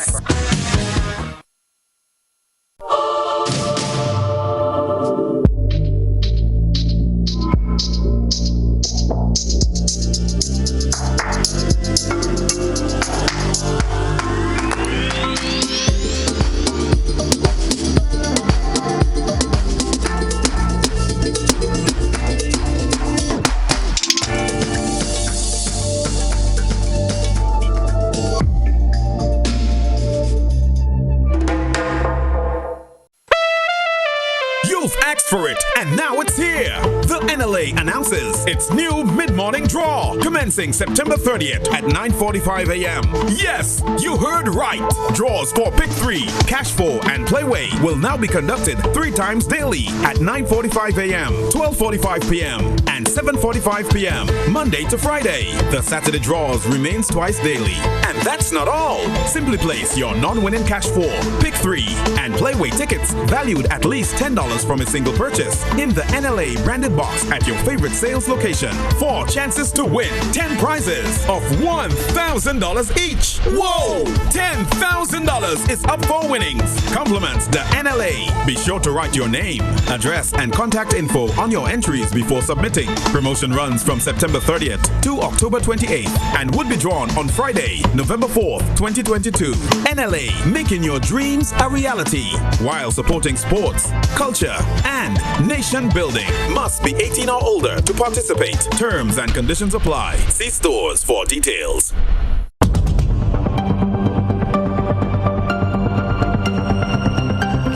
For it, and now it's here. The NLA announces its new mid-morning draw, commencing September 30th at 9:45 a.m. Yes, you heard right. Draws for Pick 3, Cash 4, and Playway will now be conducted 3 times daily at 9:45 a.m., 12:45 p.m., and 7:45 p.m., Monday to Friday. The Saturday draws remains twice daily. And that's not all. Simply place your non-winning Cash 4, Pick 3, and Playway tickets valued at least $10 from a single purchase in the NLA branded box at your your favorite sales location. 4 chances to win 10 prizes of $1,000 each. Whoa! $10,000 is up for winnings. Compliments the NLA. Be sure to write your name, address, and contact info on your entries before submitting. Promotion runs from September 30th to October 28th and would be drawn on Friday, November 4th, 2022. NLA, making your dreams a reality while supporting sports, culture, and nation building. Must be 18 or older to participate. Terms and conditions apply. See stores for details.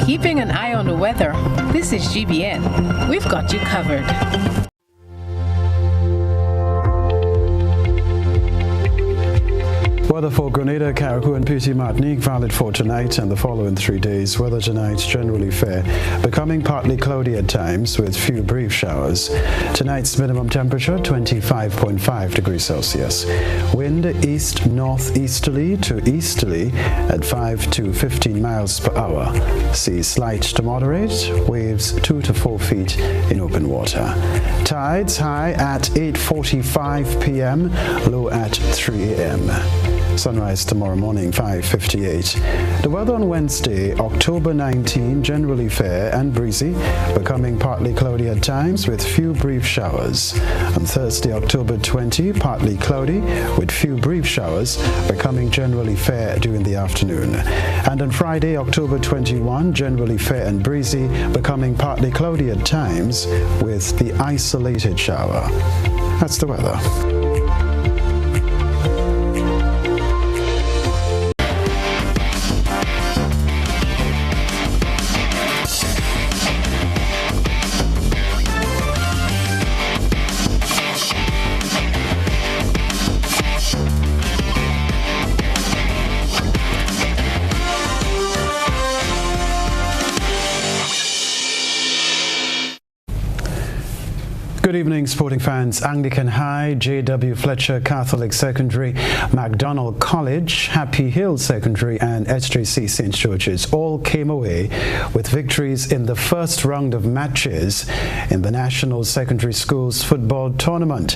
Keeping an eye on the weather. This is GBN. We've got you covered. Weather for Grenada, Carriacou, and Petit Martinique valid for tonight and the following 3 days. Weather tonight generally fair, becoming partly cloudy at times with few brief showers. Tonight's minimum temperature 25.5 degrees Celsius. Wind east-northeasterly to easterly at 5 to 15 miles per hour. Sea slight to moderate, waves 2 to 4 feet in open water. Tides high at 8:45 p.m., low at 3 a.m. Sunrise tomorrow morning, 5:58. The weather on Wednesday, October 19, generally fair and breezy, becoming partly cloudy at times with few brief showers. On Thursday, October 20, partly cloudy with few brief showers, becoming generally fair during the afternoon. And on Friday, October 21, generally fair and breezy, becoming partly cloudy at times with the isolated shower. That's the weather. Good evening, sporting fans. Anglican High, J.W. Fletcher Catholic Secondary, MacDonald College, Happy Hill Secondary, and HJC St. George's all came away with victories in the first round of matches in the National Secondary Schools Football Tournament.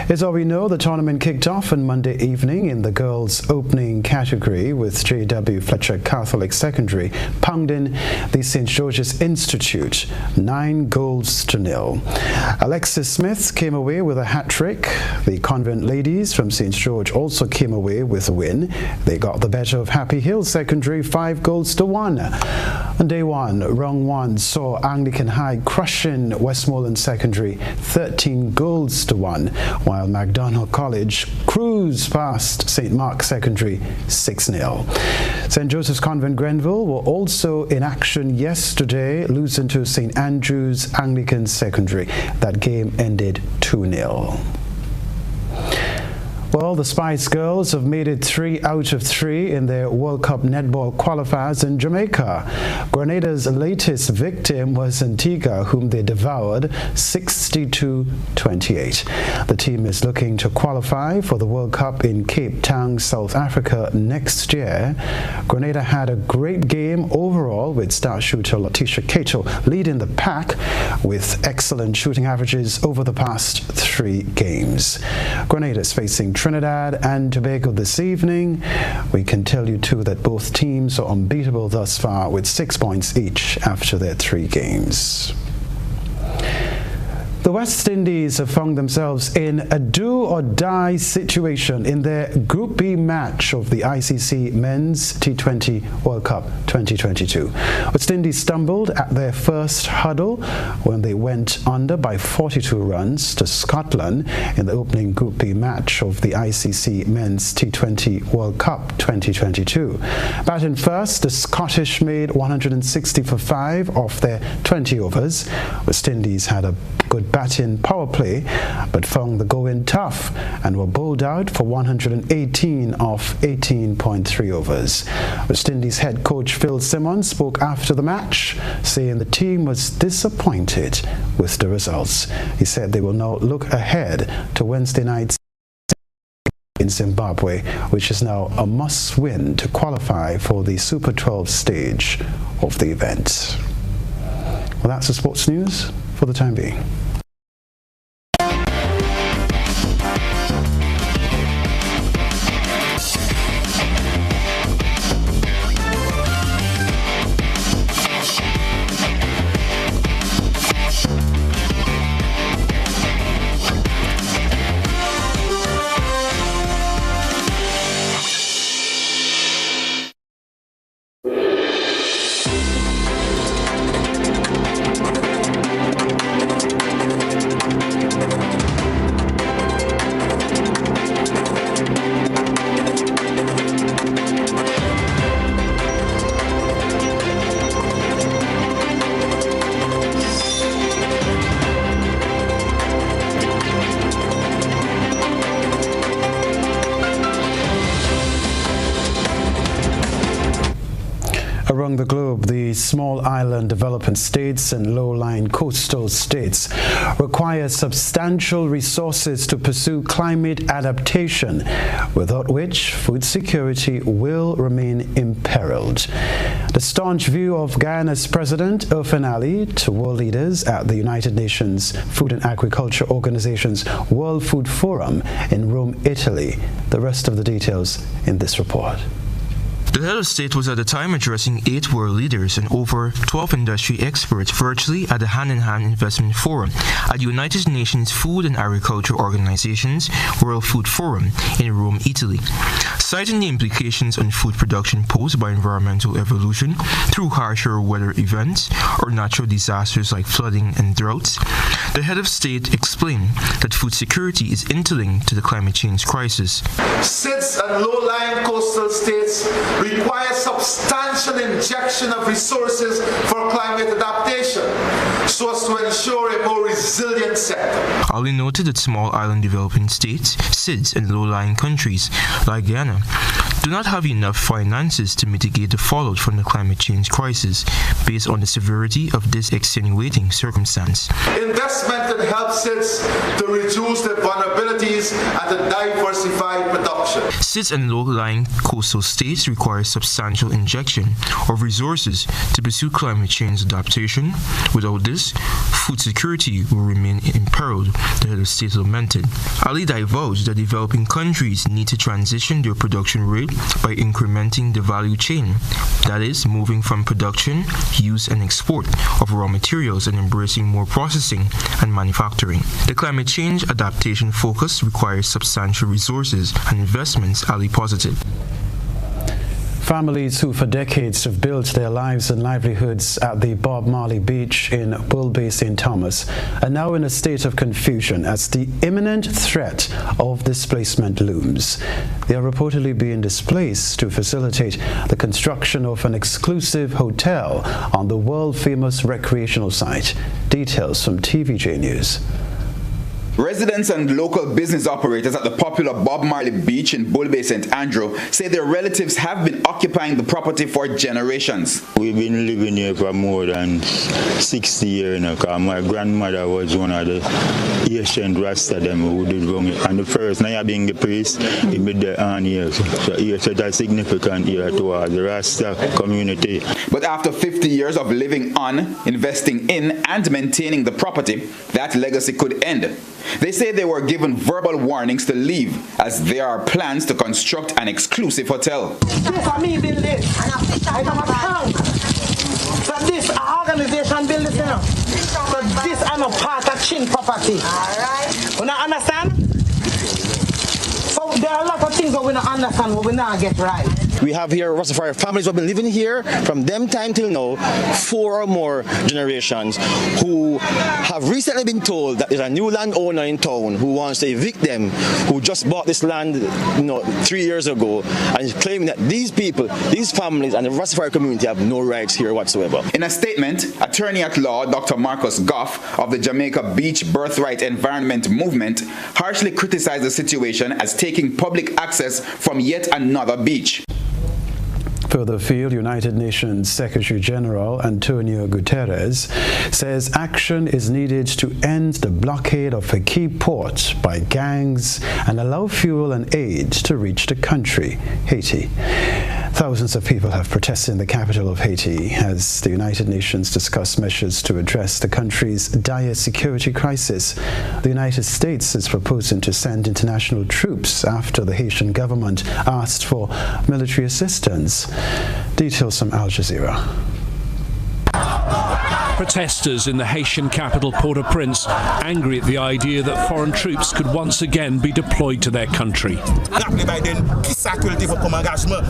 As all we know, the tournament kicked off on Monday evening in the girls' opening category with J.W. Fletcher Catholic Secondary pounding the St. George's Institute 9-0. Alexis Smith came away with a hat-trick. The Convent ladies from St. George also came away with a win. They got the better of Happy Hill Secondary 5-1. On day one, round one saw Anglican High crushing Westmoreland Secondary 13-1, while MacDonald College cruised past St. Mark Secondary 6-0. St. Joseph's Convent Grenville were also in action yesterday, losing to St. Andrew's Anglican Secondary. That game ended 2-0. Well, the Spice Girls have made it 3 out of 3 in their World Cup netball qualifiers in Jamaica. Grenada's latest victim was Antigua, whom they devoured 62-28. The team is looking to qualify for the World Cup in Cape Town, South Africa next year. Grenada had a great game overall, with star shooter Letitia Cato leading the pack with excellent shooting averages over the past 3 games. Grenada is facing Trinidad and Tobago this evening. We can tell you too that both teams are unbeatable thus far with 6 points each after their 3 games. The West Indies have found themselves in a do-or-die situation in their Group B match of the ICC Men's T20 World Cup 2022. West Indies stumbled at their first huddle when they went under by 42 runs to Scotland in the opening Group B match of the ICC Men's T20 World Cup 2022. Batting first, the Scottish made 160 for 5 off their 20 overs. West Indies had a good batting power play, but found the going tough and were bowled out for 118 off 18.3 overs. West Indies head coach Phil Simmons spoke after the match, saying the team was disappointed with the results. He said they will now look ahead to Wednesday night's in Zimbabwe, which is now a must-win to qualify for the Super 12 stage of the event. Well, that's the sports news for the time being. around the globe, the small island developing states and low-lying coastal states require substantial resources to pursue climate adaptation, without which food security will remain imperiled. The staunch view of Guyana's President Irfan Ali to world leaders at the United Nations Food and Agriculture Organization's World Food Forum in Rome, Italy. The rest of the details in this report. The head of state was at the time addressing 8 world leaders and over 12 industry experts virtually at the Hand-in-Hand Investment Forum at the United Nations Food and Agriculture Organization's World Food Forum in Rome, Italy. Citing the implications on food production posed by environmental evolution through harsher weather events or natural disasters like flooding and droughts, the head of state explained that food security is interlinked to the climate change crisis. SIDS and low-lying coastal states require substantial injection of resources for climate adaptation so as to ensure a more resilient sector. Ali noted that small island developing states, SIDS, and low-lying countries like Ghana do not have enough finances to mitigate the fallout from the climate change crisis based on the severity of this extenuating circumstance. Investment can help SIDS to reduce their vulnerabilities and to diversify production. SIDS and low-lying coastal states require substantial injection of resources to pursue climate change adaptation. Without this, food security will remain imperiled, the head of state lamented. Ali divulged that developing countries need to transition their production rate by incrementing the value chain, that is, moving from production, use and export of raw materials and embracing more processing and manufacturing. The climate change adaptation focus requires substantial resources and investments, Ali posited. Families who for decades have built their lives and livelihoods at the Bob Marley Beach in Bull Bay, St. Thomas are now in a state of confusion as the imminent threat of displacement looms. They are reportedly being displaced to facilitate the construction of an exclusive hotel on the world-famous recreational site. Details from TVJ News. Residents and local business operators at the popular Bob Marley Beach in Bull Bay, St. Andrew say their relatives have been occupying the property for generations. We've been living here for more than 60 years now, because my grandmother was one of the ancient Rasta them who did wrong it. And the first now being the priest, he made the on here. So he set a significant year towards the Rasta community. But after 50 years of living on, investing in and maintaining the property, that legacy could end. They say they were given verbal warnings to leave as there are plans to construct an exclusive hotel. For me, build this. I have a account. So this organization build this now. So this I'm a part of Chin property. Alright. You not understand? So there are a lot of things that we don't understand, what we not get right. We have here Rastafari families who have been living here from them time till now, 4 or more generations, who have recently been told that there's a new landowner in town who wants to evict them, who just bought this land 3 years ago, and is claiming that these people, these families and the Rastafari community have no rights here whatsoever. In a statement, attorney at law Dr. Marcus Goff of the Jamaica Beach Birthright Environment Movement harshly criticized the situation as taking public access from yet another beach. Further afield, United Nations Secretary General Antonio Guterres says action is needed to end the blockade of a key port by gangs and allow fuel and aid to reach the country, Haiti. Thousands of people have protested in the capital of Haiti as the United Nations discuss measures to address the country's dire security crisis. The United States is proposing to send international troops after the Haitian government asked for military assistance. Details from Al Jazeera. Protesters in the Haitian capital Port-au-Prince angry at the idea that foreign troops could once again be deployed to their country.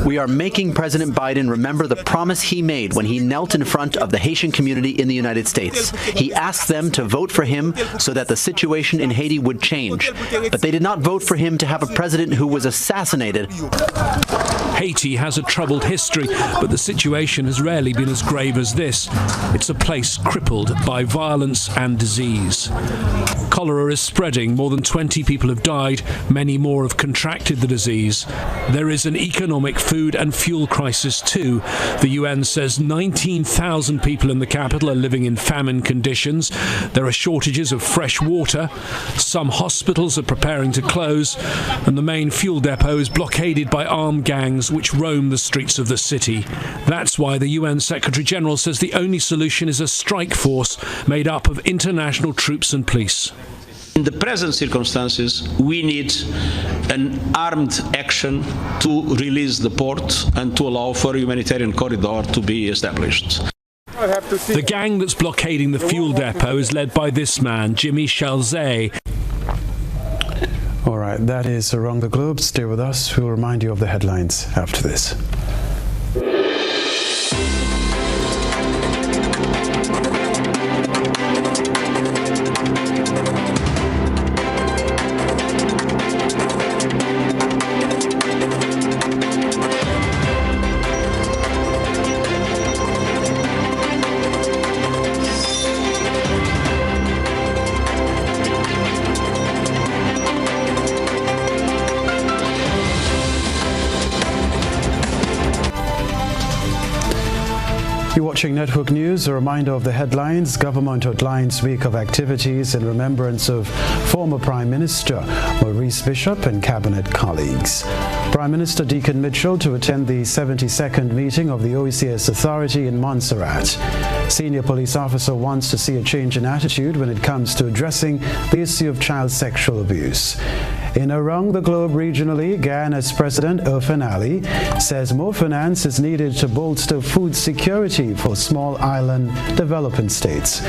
We are making President Biden remember the promise he made when he knelt in front of the Haitian community in the United States. He asked them to vote for him so that the situation in Haiti would change. But they did not vote for him to have a president who was assassinated. Haiti has a troubled history, but the situation has rarely been as grave as this. It's a place crippled by violence and disease. Cholera is spreading. More than 20 people have died. Many more have contracted the disease. There is an economic, food and fuel crisis too. The UN says 19,000 people in the capital are living in famine conditions. There are shortages of fresh water. Some hospitals are preparing to close, and the main fuel depot is blockaded by armed gangs which roam the streets of the city. That's why the UN Secretary-General says the only solution is a strike force made up of international troops and police. In the present circumstances, we need an armed action to release the port and to allow for a humanitarian corridor to be established. The gang that's blockading the fuel depot is led by this man, Jimmy Chalzé. All right, that is Around the Globe. Stay with us. We'll remind you of the headlines after this. You're watching Network News. A reminder of the headlines. Government outlines week of activities in remembrance of former Prime Minister Maurice Bishop and cabinet colleagues. Prime Minister Deacon Mitchell to attend the 72nd meeting of the OECS Authority in Montserrat. Senior police officer wants to see a change in attitude when it comes to addressing the issue of child sexual abuse. In Around the Globe regionally, Guyana's President Irfan Ali says more finance is needed to bolster food security for small island developing states.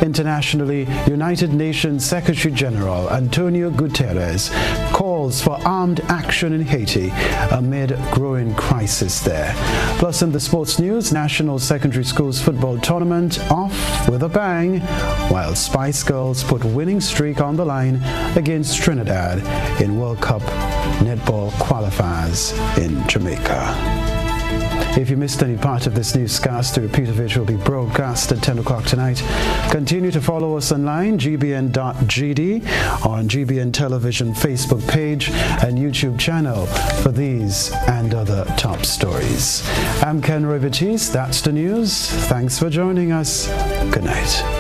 Internationally, United Nations Secretary-General Antonio Guterres calls for armed action in Haiti amid growing crisis there. Plus in the sports news, National Secondary Schools football tournament off with a bang, while Spice Girls put winning streak on the line against Trinidad in World Cup netball qualifiers in Jamaica. If you missed any part of this newscast, the repeat of it will be broadcast at 10 o'clock tonight. Continue to follow us online, gbn.gd, on GBN Television Facebook page and YouTube channel for these and other top stories. I'm Kenroy, Baptiste. That's the news. Thanks for joining us. Good night.